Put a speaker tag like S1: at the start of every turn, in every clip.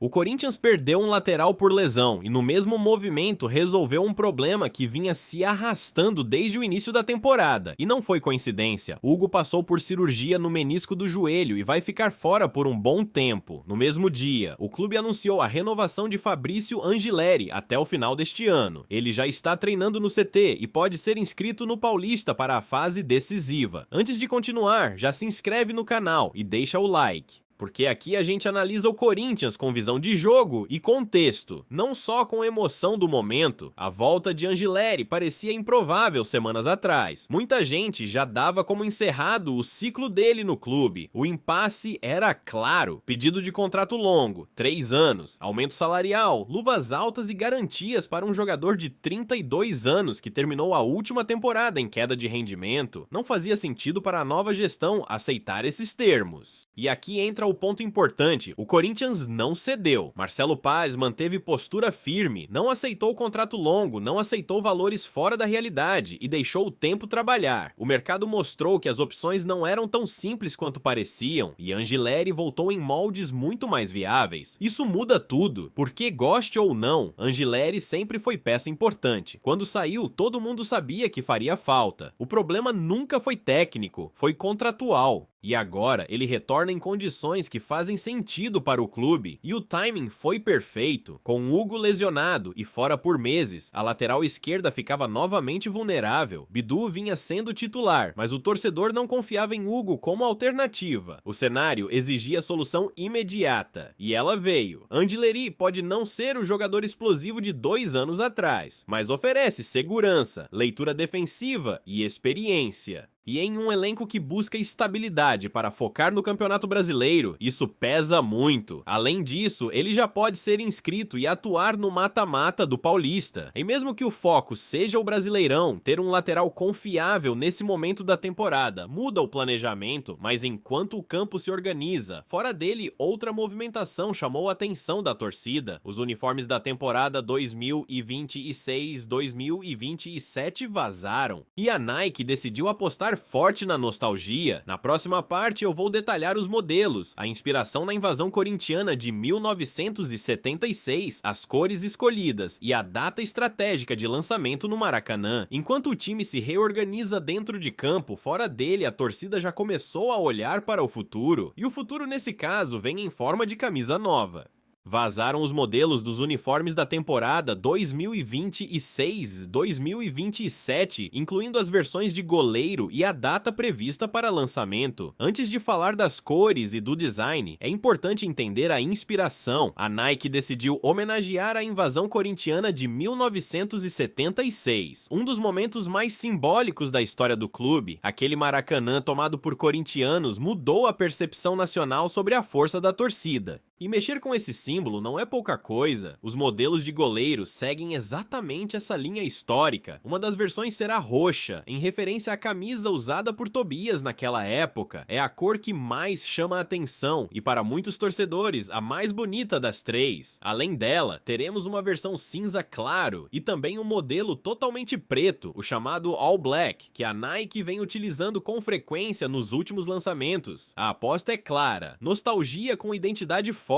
S1: O Corinthians perdeu um lateral por lesão e no mesmo movimento resolveu um problema que vinha se arrastando desde o início da temporada. E não foi coincidência, Hugo passou por cirurgia no menisco do joelho e vai ficar fora por um bom tempo. No mesmo dia, o clube anunciou a renovação de Fabrício Angileri até o final deste ano. Ele já está treinando no CT e pode ser inscrito no Paulista para a fase decisiva. Antes de continuar, já se inscreve no canal e deixa o like. Porque aqui a gente analisa o Corinthians com visão de jogo e contexto, não só com emoção do momento. A volta de Angileri parecia improvável semanas atrás. Muita gente já dava como encerrado o ciclo dele no clube. O impasse era claro: pedido de contrato longo, 3 anos, aumento salarial, luvas altas e garantias para um jogador de 32 anos que terminou a última temporada em queda de rendimento. Não fazia sentido para a nova gestão aceitar esses termos. E aqui entra o ponto importante: o Corinthians não cedeu. Marcelo Paz manteve postura firme, não aceitou contrato longo, não aceitou valores fora da realidade e deixou o tempo trabalhar. O mercado mostrou que as opções não eram tão simples quanto pareciam e Angileri voltou em moldes muito mais viáveis. Isso muda tudo, porque goste ou não, Angileri sempre foi peça importante. Quando saiu, todo mundo sabia que faria falta. O problema nunca foi técnico, foi contratual. E agora ele retorna em condições que fazem sentido para o clube, e o timing foi perfeito. Com Hugo lesionado e fora por meses, a lateral esquerda ficava novamente vulnerável. Bidu vinha sendo titular, mas o torcedor não confiava em Hugo como alternativa. O cenário exigia solução imediata, e ela veio. Angileri pode não ser o jogador explosivo de 2 anos atrás, mas oferece segurança, leitura defensiva e experiência. E em um elenco que busca estabilidade para focar no Campeonato Brasileiro, isso pesa muito. Além disso, ele já pode ser inscrito e atuar no mata-mata do Paulista. E mesmo que o foco seja o Brasileirão, ter um lateral confiável nesse momento da temporada muda o planejamento, mas enquanto o campo se organiza, fora dele, outra movimentação chamou a atenção da torcida. Os uniformes da temporada 2026-2027 vazaram. E a Nike decidiu apostar forte na nostalgia. Na próxima parte eu vou detalhar os modelos, a inspiração na invasão corintiana de 1976, as cores escolhidas e a data estratégica de lançamento no Maracanã. Enquanto o time se reorganiza dentro de campo, fora dele a torcida já começou a olhar para o futuro. E o futuro nesse caso vem em forma de camisa nova. Vazaram os modelos dos uniformes da temporada 2026-2027, incluindo as versões de goleiro e a data prevista para lançamento. Antes de falar das cores e do design, é importante entender a inspiração. A Nike decidiu homenagear a invasão corintiana de 1976, um dos momentos mais simbólicos da história do clube. Aquele Maracanã tomado por corintianos mudou a percepção nacional sobre a força da torcida. E mexer com esse símbolo não é pouca coisa. Os modelos de goleiro seguem exatamente essa linha histórica. Uma das versões será roxa, em referência à camisa usada por Tobias naquela época. É a cor que mais chama a atenção e, para muitos torcedores, a mais bonita das 3. Além dela, teremos uma versão cinza claro e também um modelo totalmente preto, o chamado All Black, que a Nike vem utilizando com frequência nos últimos lançamentos. A aposta é clara: nostalgia com identidade forte.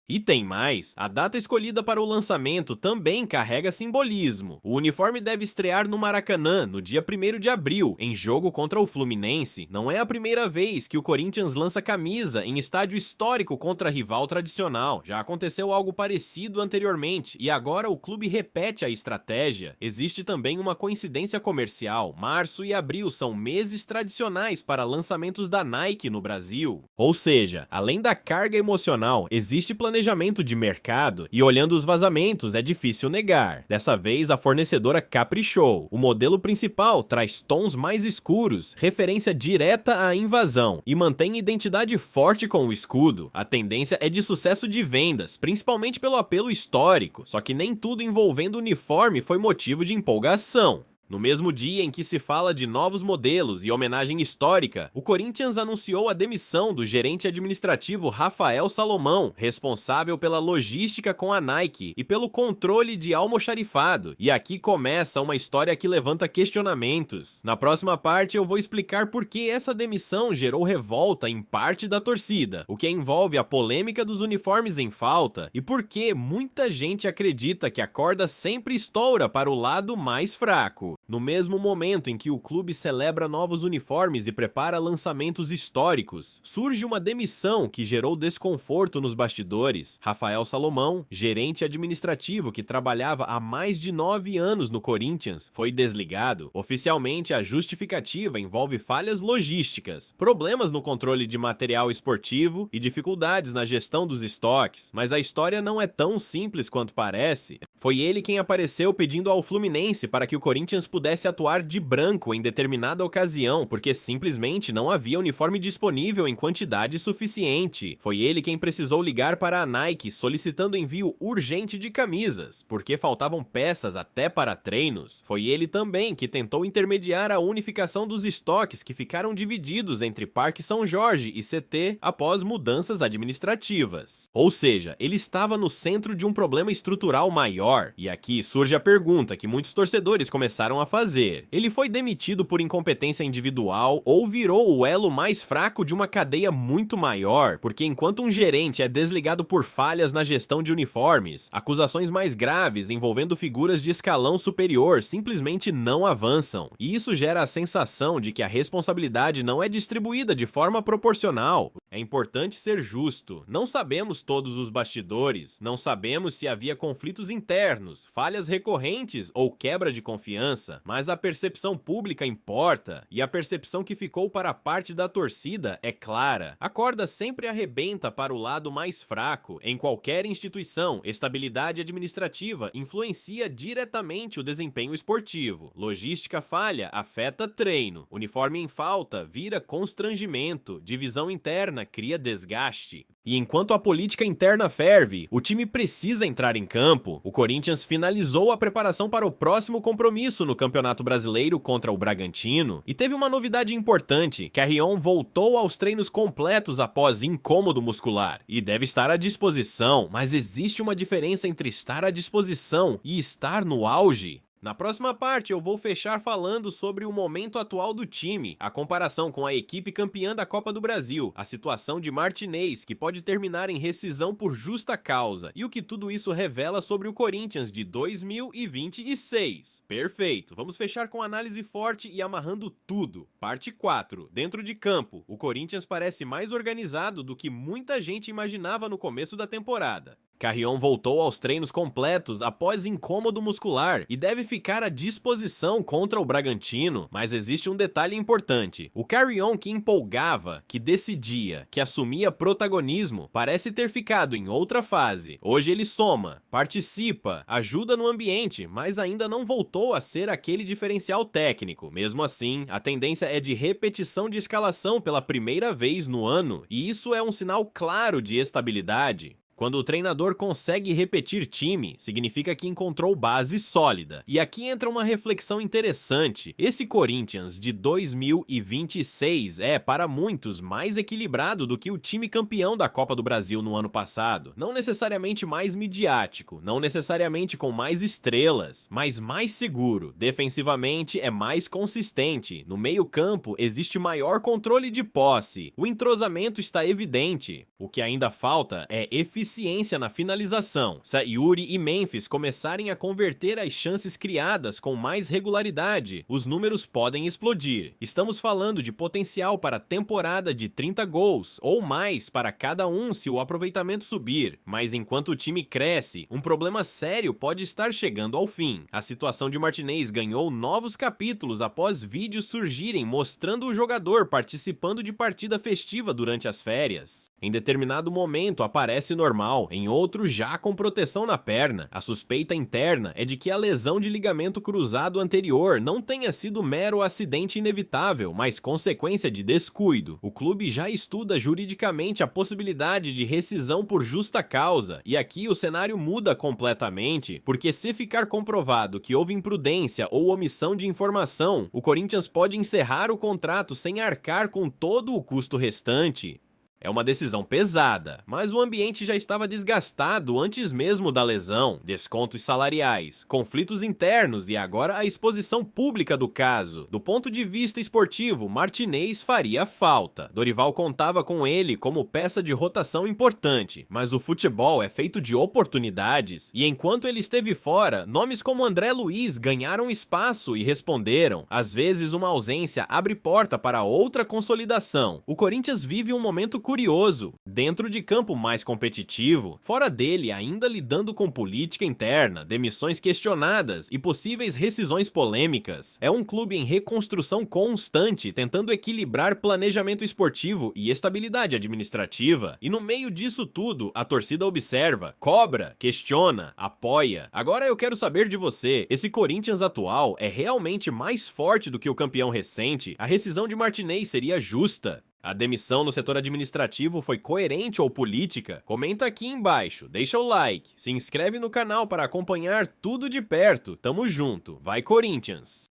S1: E tem mais, a data escolhida para o lançamento também carrega simbolismo. O uniforme deve estrear no Maracanã no dia 1º de abril, em jogo contra o Fluminense. Não é a primeira vez que o Corinthians lança camisa em estádio histórico contra rival tradicional. Já aconteceu algo parecido anteriormente e agora o clube repete a estratégia. Existe também uma coincidência comercial. Março e abril são meses tradicionais para lançamentos da Nike no Brasil. Ou seja, além da carga emocional, existe planejamento de mercado e, olhando os vazamentos, é difícil negar. Dessa vez, a fornecedora caprichou. O modelo principal traz tons mais escuros, referência direta à invasão, e mantém identidade forte com o escudo. A tendência é de sucesso de vendas, principalmente pelo apelo histórico, só que nem tudo envolvendo o uniforme foi motivo de empolgação. No mesmo dia em que se fala de novos modelos e homenagem histórica, o Corinthians anunciou a demissão do gerente administrativo Rafael Salomão, responsável pela logística com a Nike e pelo controle de almoxarifado. E aqui começa uma história que levanta questionamentos. Na próxima parte eu vou explicar por que essa demissão gerou revolta em parte da torcida, o que envolve a polêmica dos uniformes em falta e por que muita gente acredita que a corda sempre estoura para o lado mais fraco. No mesmo momento em que o clube celebra novos uniformes e prepara lançamentos históricos, surge uma demissão que gerou desconforto nos bastidores. Rafael Salomão, gerente administrativo que trabalhava há mais de 9 anos no Corinthians, foi desligado. Oficialmente, a justificativa envolve falhas logísticas, problemas no controle de material esportivo e dificuldades na gestão dos estoques. Mas a história não é tão simples quanto parece. Foi ele quem apareceu pedindo ao Fluminense para que o Corinthians pudesse atuar de branco em determinada ocasião, porque simplesmente não havia uniforme disponível em quantidade suficiente. Foi ele quem precisou ligar para a Nike solicitando envio urgente de camisas, porque faltavam peças até para treinos. Foi ele também que tentou intermediar a unificação dos estoques que ficaram divididos entre Parque São Jorge e CT após mudanças administrativas. Ou seja, ele estava no centro de um problema estrutural maior. E aqui surge a pergunta que muitos torcedores começaram a fazer. Ele foi demitido por incompetência individual ou virou o elo mais fraco de uma cadeia muito maior? Porque enquanto um gerente é desligado por falhas na gestão de uniformes, acusações mais graves envolvendo figuras de escalão superior simplesmente não avançam. E isso gera a sensação de que a responsabilidade não é distribuída de forma proporcional. É importante ser justo. Não sabemos todos os bastidores, não sabemos se havia conflitos internos, falhas recorrentes ou quebra de confiança, mas a percepção pública importa, e a percepção que ficou para a parte da torcida é clara. A corda sempre arrebenta para o lado mais fraco. Em qualquer instituição, estabilidade administrativa influencia diretamente o desempenho esportivo. Logística falha afeta treino. Uniforme em falta vira constrangimento. Divisão interna cria desgaste. E enquanto a política interna ferve, o time precisa entrar em campo. O Corinthians finalizou a preparação para o próximo compromisso no Campeonato Brasileiro contra o Bragantino. E teve uma novidade importante: Carrion voltou aos treinos completos após incômodo muscular. E deve estar à disposição, mas existe uma diferença entre estar à disposição e estar no auge. Na próxima parte eu vou fechar falando sobre o momento atual do time, a comparação com a equipe campeã da Copa do Brasil, a situação de Martinez, que pode terminar em rescisão por justa causa, e o que tudo isso revela sobre o Corinthians de 2026. Perfeito, vamos fechar com análise forte e amarrando tudo. Parte 4. Dentro de campo, o Corinthians parece mais organizado do que muita gente imaginava no começo da temporada. Carrion voltou aos treinos completos após incômodo muscular e deve ficar à disposição contra o Bragantino, mas existe um detalhe importante: o Carrion que empolgava, que decidia, que assumia protagonismo, parece ter ficado em outra fase. Hoje ele soma, participa, ajuda no ambiente, mas ainda não voltou a ser aquele diferencial técnico. Mesmo assim, a tendência é de repetição de escalação pela primeira vez no ano, e isso é um sinal claro de estabilidade. Quando o treinador consegue repetir time, significa que encontrou base sólida. E aqui entra uma reflexão interessante. Esse Corinthians de 2026 é, para muitos, mais equilibrado do que o time campeão da Copa do Brasil no ano passado. Não necessariamente mais midiático, não necessariamente com mais estrelas, mas mais seguro. Defensivamente é mais consistente. No meio-campo existe maior controle de posse. O entrosamento está evidente. O que ainda falta é eficiência na finalização. Se Yuri e Memphis começarem a converter as chances criadas com mais regularidade, os números podem explodir. Estamos falando de potencial para temporada de 30 gols, ou mais para cada um se o aproveitamento subir. Mas enquanto o time cresce, um problema sério pode estar chegando ao fim. A situação de Martinez ganhou novos capítulos após vídeos surgirem mostrando o jogador participando de partida festiva durante as férias. Em determinado momento aparece normal normal, em outro já com proteção na perna. A suspeita interna é de que a lesão de ligamento cruzado anterior não tenha sido mero acidente inevitável, mas consequência de descuido. O clube já estuda juridicamente a possibilidade de rescisão por justa causa, e aqui o cenário muda completamente, porque se ficar comprovado que houve imprudência ou omissão de informação, o Corinthians pode encerrar o contrato sem arcar com todo o custo restante. É uma decisão pesada, mas o ambiente já estava desgastado antes mesmo da lesão, descontos salariais, conflitos internos e agora a exposição pública do caso. Do ponto de vista esportivo, Martinez faria falta. Dorival contava com ele como peça de rotação importante, mas o futebol é feito de oportunidades, e enquanto ele esteve fora, nomes como André Luiz ganharam espaço e responderam. Às vezes uma ausência abre porta para outra consolidação. O Corinthians vive um momento curioso, dentro de campo mais competitivo, fora dele ainda lidando com política interna, demissões questionadas e possíveis rescisões polêmicas. É um clube em reconstrução constante, tentando equilibrar planejamento esportivo e estabilidade administrativa. E no meio disso tudo, a torcida observa, cobra, questiona, apoia. Agora eu quero saber de você, esse Corinthians atual é realmente mais forte do que o campeão recente? A rescisão de Martinez seria justa? A demissão no setor administrativo foi coerente ou política? Comenta aqui embaixo, deixa o like, se inscreve no canal para acompanhar tudo de perto. Tamo junto, vai Corinthians!